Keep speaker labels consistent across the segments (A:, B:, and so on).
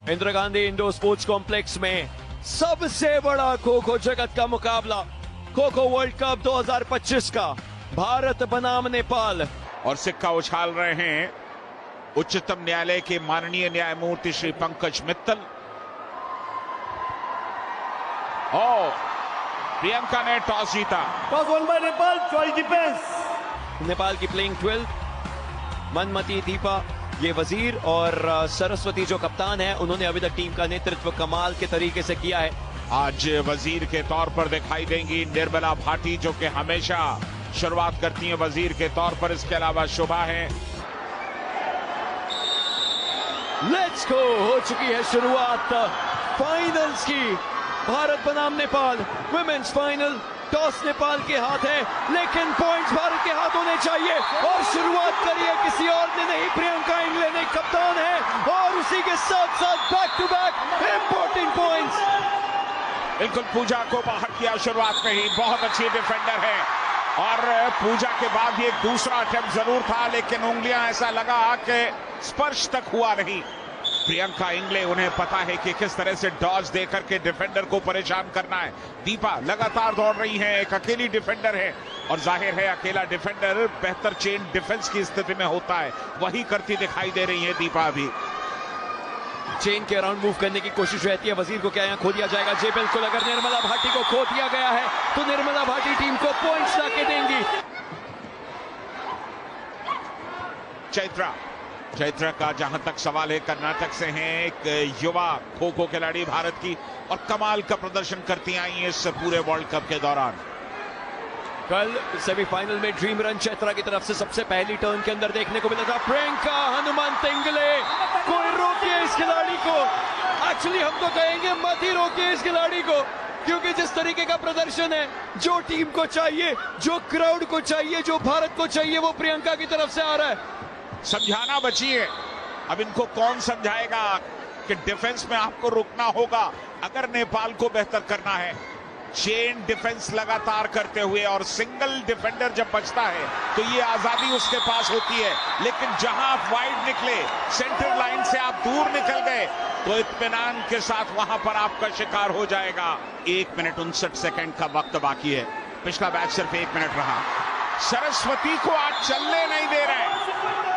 A: Indira Gandhi indoor sports complex में सबसे बड़ा खो खो जगत का मुकाबला खो खो वर्ल्ड कप 2025 का भारत बनाम नेपाल।
B: और सिक्का उछाल रहे हैं उच्चतम न्यायालय के माननीय न्यायमूर्ति श्री पंकज मित्तल। और प्रियंका ने टॉस जीता।
C: Toss one by Nepal, choice defence.
A: Nepal की प्लेइंग 12 मनमती, दीपा, ये वजीर और सरस्वती जो कप्तान है, उन्होंने अभी तक टीम का नेतृत्व कमाल के तरीके से किया है।
B: आज वजीर के तौर पर दिखाई देंगी निर्मला भाटी, जो कि हमेशा शुरुआत करती हैं वजीर के तौर पर। इसके अलावा शोभा है।
A: लेट्स गो, हो चुकी है शुरुआत फाइनल्स की। भारत बनाम Nepal women's final. Toss Nepal के हाथ है, लेकिन पॉइंट्स भारत के हाथ होने चाहिए। और शुरुआत करी है किसी और ने नहीं, प्रियंका इंगले ने, कप्तान है, और उसी के साथ साथ back to back important points.
B: बिल्कुल पूजा को बाहर किया शुरुआत में ही। बहुत अच्छी डिफेंडर है। और पूजा के बाद ये दूसरा अटेम्प्ट जरूर था, लेकिन उंगलियां ऐसा लगा कि स्पर्श तक हुआ नहीं। प्रियंका इंगले, उन्हें पता है कि किस तरह से डॉज देकर के डिफेंडर को परेशान करना है। दीपा लगातार दौड़ रही है, एक अकेली डिफेंडर है, और जाहिर है अकेला डिफेंडर बेहतर चेन डिफेंस की स्थिति में होता है। वही करती दिखाई दे रही है दीपा अभी।
A: चेन के अराउंड मूव करने की कोशिश रहती है। वजीर को क्या यहाँ खो दिया जाएगा? जी बिल्कुल, अगर निर्मला भाटी को खो दिया गया है तो निर्मला भाटी टीम को पॉइंट्स लाके देंगी।
B: चैत्रा का जहां तक सवाल है, कर्नाटक से हैं, एक युवा खो खो खिलाड़ी भारत की, और कमाल का प्रदर्शन करती आई हैं इस पूरे वर्ल्ड कप के दौरान।
A: कल सेमीफाइनल में ड्रीम रन चैत्रा की तरफ से सबसे पहली टर्न के अंदर देखने को मिला था। प्रियंका हनुमंत इंगले, कोई रोकिए इस खिलाड़ी को। एक्चुअली हम तो कहेंगे मत ही रोकिए इस खिलाड़ी को, क्योंकि जिस तरीके का प्रदर्शन है, जो टीम को चाहिए, जो क्राउड को चाहिए, जो भारत को चाहिए, वो प्रियंका की तरफ से आ रहा है।
B: समझाना बचिए, अब इनको कौन समझाएगा कि डिफेंस में आपको रुकना होगा अगर नेपाल को बेहतर करना है। चेन डिफेंस लगातार करते हुए, और सिंगल डिफेंडर जब बचता है तो ये आजादी उसके पास होती है। लेकिन जहां आप वाइड निकले, सेंटर लाइन से आप दूर निकल गए, तो इत्मीनान के साथ वहां पर आपका शिकार हो जाएगा। 1 मिनट 59 सेकंड का वक्त बाकी है। पिछला मैच सिर्फ 1 मिनट रहा। सरस्वती को आज चलने नहीं दे रहे।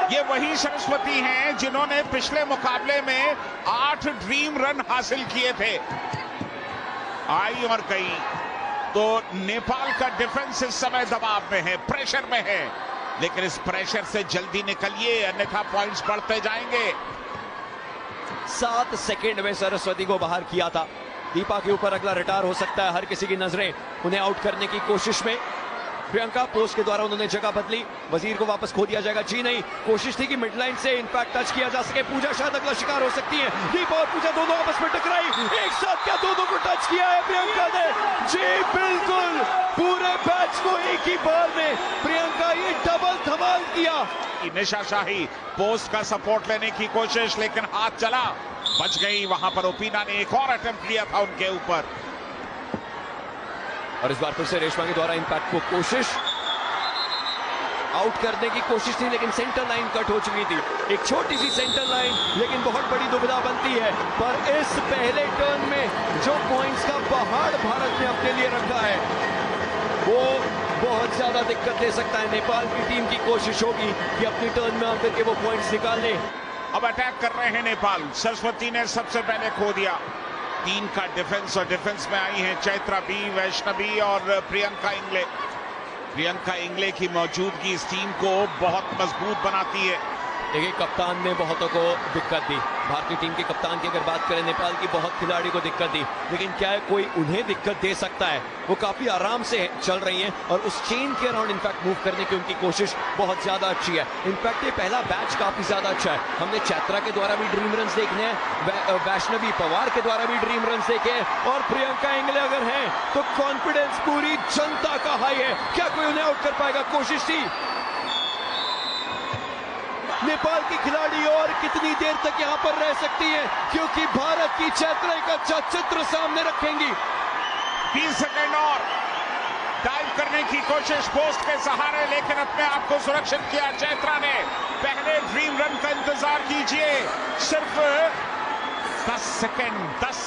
B: ये वही सरस्वती हैं जिन्होंने पिछले मुकाबले में 8 ड्रीम रन हासिल किए थे। आई और गई। तो नेपाल का डिफेंस इस समय दबाव में है, प्रेशर में है, लेकिन इस प्रेशर से जल्दी निकलिए, अन्यथा पॉइंट्स बढ़ते जाएंगे।
A: 7 सेकंड में सरस्वती को बाहर किया था। दीपा के ऊपर अगला रिटायर हो सकता है, हर किसी की नजरें उन्हें आउट करने की कोशिश में। प्रियंका पोस्ट के द्वारा उन्होंने जगह बदली। वजीर को वापस खो दिया जाएगा? जी नहीं, कोशिश थी कि मिड लाइन से इनफैक्ट टच किया जा सके। पूजा शायद अगला शिकार हो सकती है। दीपा और पूजा दोनों आपस में टकराई, एक साथ क्या दोनों को टच किया है प्रियंका ने? जी बिल्कुल, पूरे मैच को एक ही बार में प्रियंका ये डबल धमाल किया।
B: निशा शाही पोस्ट का सपोर्ट लेने की कोशिश, लेकिन हाथ चला, बच गई। वहां पर ओपीना ने एक और अटेम्प्ट लिया था उनके ऊपर,
A: और इस बार फिर से रेशमा के द्वारा इंपैक्ट को कोशिश, आउट करने की कोशिश थी, लेकिन सेंटर लाइन कट हो चुकी थी। एक छोटी सी सेंटर लाइन, लेकिन बहुत बड़ी दुविधा बनती है। पर इस पहले टर्न में जो पॉइंट्स का पहाड़ भारत ने अपने लिए रखा है, वो बहुत ज्यादा दिक्कत दे सकता है। नेपाल की टीम की कोशिश होगी कि अपनी टर्न में आकर के वो पॉइंट्स निकाल ले।
B: अब अटैक कर रहे हैं नेपाल। सरस्वती ने सबसे पहले खो दिया। 3 का डिफेंस, और डिफेंस में आई हैं चैत्रा बी, वैष्णवी और प्रियंका इंगले। प्रियंका इंगले की मौजूदगी इस टीम को बहुत मजबूत बनाती है।
A: देखिए, कप्तान ने बहुतों को दिक्कत दी। भारतीय टीम के कप्तान की अगर बात करें, नेपाल की बहुत खिलाड़ी को दिक्कत दी, लेकिन क्या है कोई उन्हें दिक्कत दे सकता है? वो काफी आराम से चल रही हैं, और उस चेन के अराउंड इनफैक्ट मूव करने की उनकी कोशिश बहुत ज्यादा अच्छी है। इनफैक्ट ये पहला बैच काफी ज्यादा अच्छा है। हमने चैत्रा के द्वारा भी ड्रीम रन देखने हैं, वैष्णवी पवार के द्वारा भी ड्रीम रन देखे हैं, और प्रियंका इंगले अगर हैं तो कॉन्फिडेंस पूरी जनता का हाई है। क्या कोई उन्हें आउट कर पाएगा? कोशिश थी नेपाल की खिलाड़ी, और कितनी देर तक यहां पर रह सकती है, क्योंकि भारत की चैत्रा का अच्छा चित्र सामने रखेंगी।
B: 20 सेकंड और। डाइव करने की कोशिश पोस्ट के सहारे, लेकिन अपने आप को सुरक्षित किया चैत्रा ने। पहले ड्रीम रन का इंतजार कीजिए। सिर्फ 10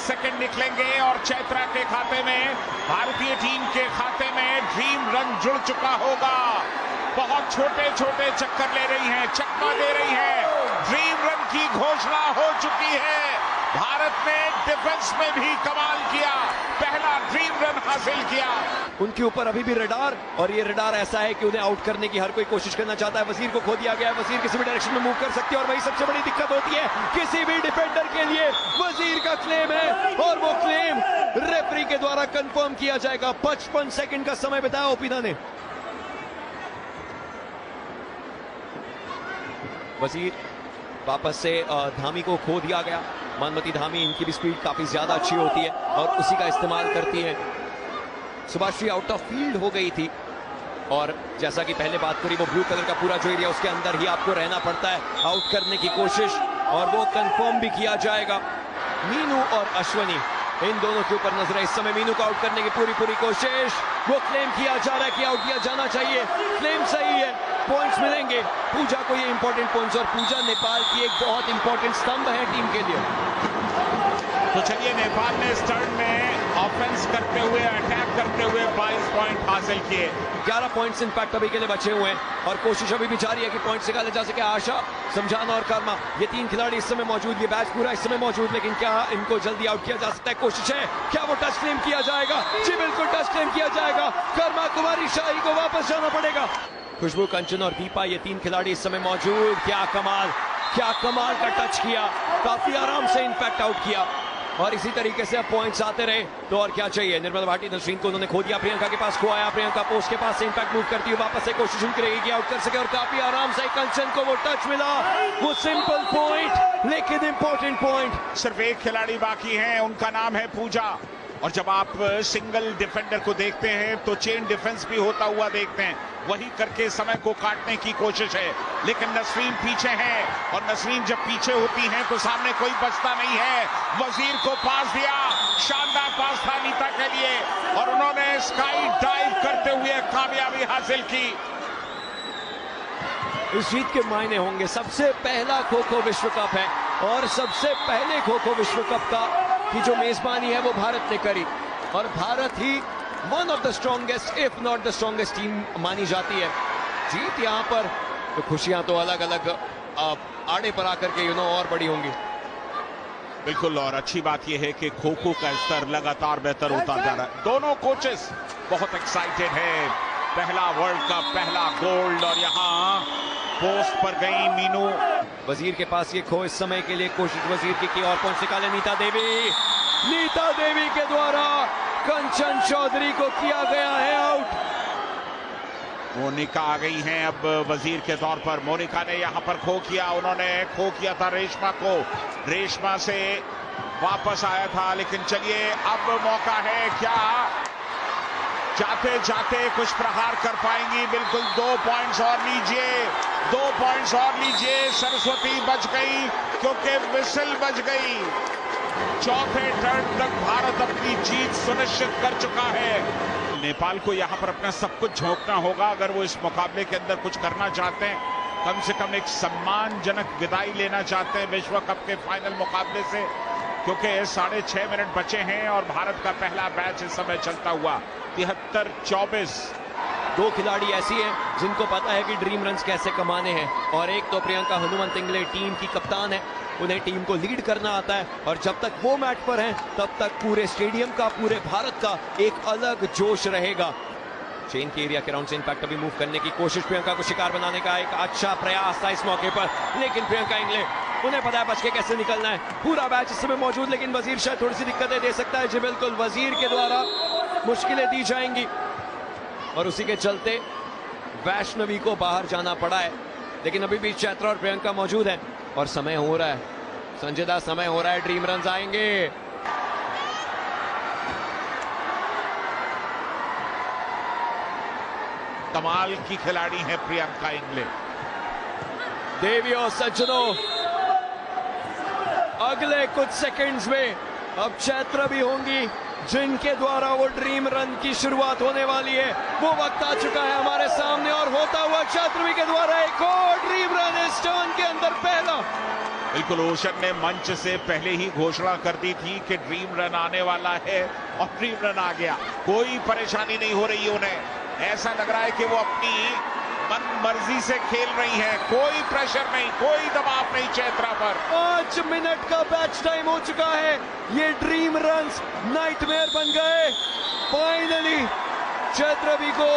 B: सेकंड निकलेंगे और चैत्रा के खाते में, भारतीय टीम के खाते में ड्रीम रन जुड़ चुका होगा। बहुत छोटे छोटे चक्कर ले रही हैं, चकमा दे रही हैं। ड्रीम रन की घोषणा हो चुकी है। भारत ने डिफेंस में भी कमाल किया, पहला ड्रीम रन हासिल किया।
A: उनके ऊपर अभी भी रडार, और ये रडार ऐसा है कि उन्हें आउट करने की हर कोई कोशिश करना चाहता है। वजीर को खो दिया गया है, वजीर किसी भी डायरेक्शन में मूव कर सकती है और वही सबसे बड़ी दिक्कत होती है किसी भी डिफेंडर के लिए। वजीर का क्लेम है और वो क्लेम रेफरी के द्वारा कंफर्म किया जाएगा। 55 सेकंड का समय बताया ओपीना ने। वजीर वापस से धामी को खो दिया गया। मानमती धामी, इनकी भी स्पीड काफी ज्यादा अच्छी होती है और उसी का इस्तेमाल करती है। सुभाश्री आउट ऑफ फील्ड हो गई थी और जैसा कि पहले बात करी, वो ब्लू कलर का पूरा जो एरिया, उसके अंदर ही आपको रहना पड़ता है। आउट करने की कोशिश और वो कंफर्म भी किया जाएगा। मीनू और अश्वनी, इन दोनों के ऊपर नजर है इस समय। मीनू को आउट करने की पूरी कोशिश, वो क्लेम किया जा रहा है कि आउट किया जाना चाहिए। क्लेम सही है, पॉइंट्स मिलेंगे पूजा को, ये इंपॉर्टेंट पॉइंट्स, और पूजा नेपाल की एक बहुत इंपॉर्टेंट स्तंभ है टीम के लिए।
B: तो चलिए, नेपाल ने इस टर्न में ऑफेंस करते हुए, अटैक करते हुए 22 पॉइंट हासिल किए।
A: 11 पॉइंट्स इनफैक्ट अभी के लिए बचे हुए हैं और कोशिश अभी भी जारी है कि पॉइंट्स निकाले जा सके। आशा, समझाना और कर्मा, ये 3 खिलाड़ी इस समय मौजूद, ये बैच पूरा इस समय मौजूद, लेकिन क्या इनको जल्दी आउट किया जा सकता है? कोशिश है, क्या वो टच क्लेम किया जाएगा? जी बिल्कुल, टच क्लेम किया जाएगा। कर्मा कुमारी शाही को वापस जाना पड़ेगा। खुशबू, कंचन और दीपा, ये 3 खिलाड़ी इस समय मौजूद। क्या कमाल का टच किया, काफी आराम से इनफैक्ट आउट किया और इसी तरीके से अब पॉइंट्स आते रहे तो और क्या चाहिए। निर्मल भाटी, नसरीन को उन्होंने खो दिया, प्रियंका के पास खो आया। प्रियंका पोस्ट के पास से इम्पैक्ट मूव करती हुई वापस से कोशिश उनकी रहेगी कि आउट कर सके और काफी आराम से कंचन को वो टच मिला, वो सिंपल पॉइंट लेकिन इंपॉर्टेंट पॉइंट।
B: सिर्फ एक खिलाड़ी बाकी है, उनका नाम है पूजा। और जब आप सिंगल डिफेंडर को देखते हैं तो चेन डिफेंस भी होता हुआ देखते हैं, वही करके समय को काटने की कोशिश है। लेकिन नसरीन पीछे है और नसरीन जब पीछे होती हैं तो सामने कोई बचता नहीं है। वजीर को पास दिया, शानदार पास था नीता के लिए और उन्होंने स्काई डाइव करते हुए कामयाबी हासिल की।
A: इस जीत के मायने होंगे। सबसे पहला खो-खो विश्व कप है और सबसे पहले खो-खो विश्व कप का की जो मेजबानी है वो भारत ने करी और भारत ही one of the strongest if not the strongest team मानी जाती है। जीत यहां पर तो खुशियां तो अलग अलग आड़े पर आकर के और बड़ी होंगी।
B: बिल्कुल, और अच्छी बात यह है कि खो खो का स्तर लगातार बेहतर होता जा रहा है। दोनों कोचेस बहुत एक्साइटेड है। पहला वर्ल्ड कप, पहला गोल्ड, और यहाँ पोस्ट पर गई मीनू।
A: वजीर के पास ये खो इस समय के लिए, कोशिश वजीर की और पॉइंट निकाले नीता देवी के द्वारा कंचन चौधरी को किया गया है आउट।
B: मोनिका आ गई हैं अब वजीर के तौर पर। मोनिका ने यहां पर खो किया, उन्होंने खो किया था रेशमा को, रेशमा से वापस आया था। लेकिन चलिए, अब मौका है, क्या जाते जाते कुछ प्रहार कर पाएंगी? बिल्कुल, 2 पॉइंट्स और लीजिए, 2 पॉइंट्स और लीजिए। सरस्वती बच गई क्योंकि विसिल बज गई। चौथे टर्न तक भारत अपनी जीत सुनिश्चित कर चुका है। नेपाल को यहां पर अपना सब कुछ झोंकना होगा अगर वो इस मुकाबले के अंदर कुछ करना चाहते हैं। कम से कम एक सम्मानजनक विदाई लेना चाहते हैं विश्व कप के फाइनल मुकाबले से, क्योंकि 6.5 मिनट बचे हैं और भारत का पहला मैच इस समय चलता हुआ 73-24।
A: 2 खिलाड़ी ऐसी हैं जिनको पता है कि ड्रीम रन्स कैसे कमाने हैं और एक तो प्रियंका हनुमंत इंगले टीम की कप्तान है, उन्हें टीम को लीड करना आता है और जब तक वो मैच पर हैं तब तक पूरे स्टेडियम का, पूरे भारत का एक अलग जोश रहेगा। चेन के एरिया के राउंड से इम्पैक्ट अभी मूव करने की कोशिश, प्रियंका को शिकार बनाने का एक अच्छा प्रयास था इस मौके पर, लेकिन प्रियंका इंगले, उन्हें पता है बच के कैसे निकलना है। पूरा मैच इस समय मौजूद, लेकिन वजीर शायद थोड़ी सी दिक्कतें दे सकता है। जी बिल्कुल, वजीर के द्वारा मुश्किलें दी जाएंगी और उसी के चलते वैष्णवी को बाहर जाना पड़ा है। लेकिन अभी भी चैत्रा और प्रियंका मौजूद है और समय हो रहा है, संजय, समय हो रहा है, ड्रीम रन्स आएंगे।
B: कमाल की खिलाड़ी है प्रियंका इंगले।
A: देवियों, सज्जनों, अगले कुछ सेकंड्स में अब चैत्रा भी होंगी जिनके द्वारा वो ड्रीम रन की शुरुआत होने वाली है। वो वक्त आ चुका है हमारे सामने और होता हुआ चैत्रवी के द्वारा एक और ड्रीम रन इस टर्न के अंदर, पहला
B: बिल्कुल, ओशन ने मंच से पहले ही घोषणा कर दी थी कि ड्रीम रन आने वाला है और ड्रीम रन आ गया। कोई परेशानी नहीं हो रही उन्हें, ऐसा लग रहा है कि वो अपनी मन मर्जी से खेल रही है, कोई प्रेशर नहीं, कोई दबाव नहीं चैत्रा पर।
A: 5 मिनट का बैच टाइम हो चुका है, ये ड्रीम रन्स नाइटमेयर बन गए। फाइनली चैत्रवी को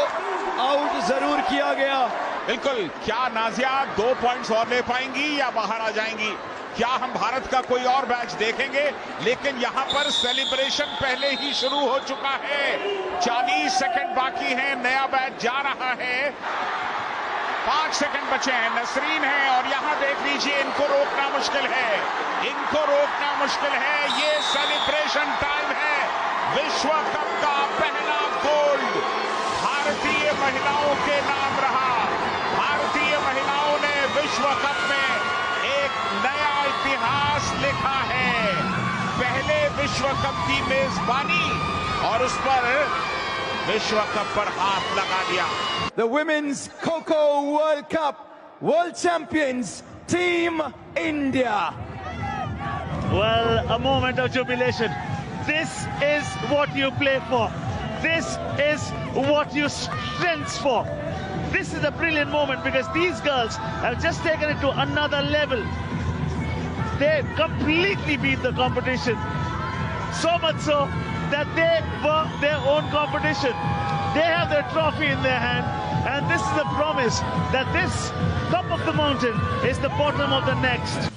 A: आउट जरूर किया गया।
B: बिल्कुल, क्या नाजिया 2 पॉइंट्स और ले पाएंगी या बाहर आ जाएंगी? क्या हम भारत का कोई और मैच देखेंगे? लेकिन यहां पर सेलिब्रेशन पहले ही शुरू हो चुका है। 40 सेकंड बाकी हैं, नया बैच जा रहा है। 5 सेकंड बचे हैं, नसरीन है और यहां देख लीजिए, इनको रोकना मुश्किल है, इनको रोकना मुश्किल है। ये सेलिब्रेशन टाइम है। विश्व कप का पहला गोल्ड भारतीय महिलाओं के नाम रहा। भारतीय महिलाओं ने विश्व कप में एक नया इतिहास लिखा है। पहले विश्व कप की मेजबानी और उस पर विश्व कप पर हाथ लगा दिया।
D: The Women's Coco World Cup World Champions Team India.
E: Well, a moment of jubilation. This is what you play for. This is what you strength for. This is a brilliant moment because these girls have just taken it to another level. They completely beat the competition. So much so that they were their own competition. They have their trophy in their hand, and this is the promise that this top of the mountain is the bottom of the next.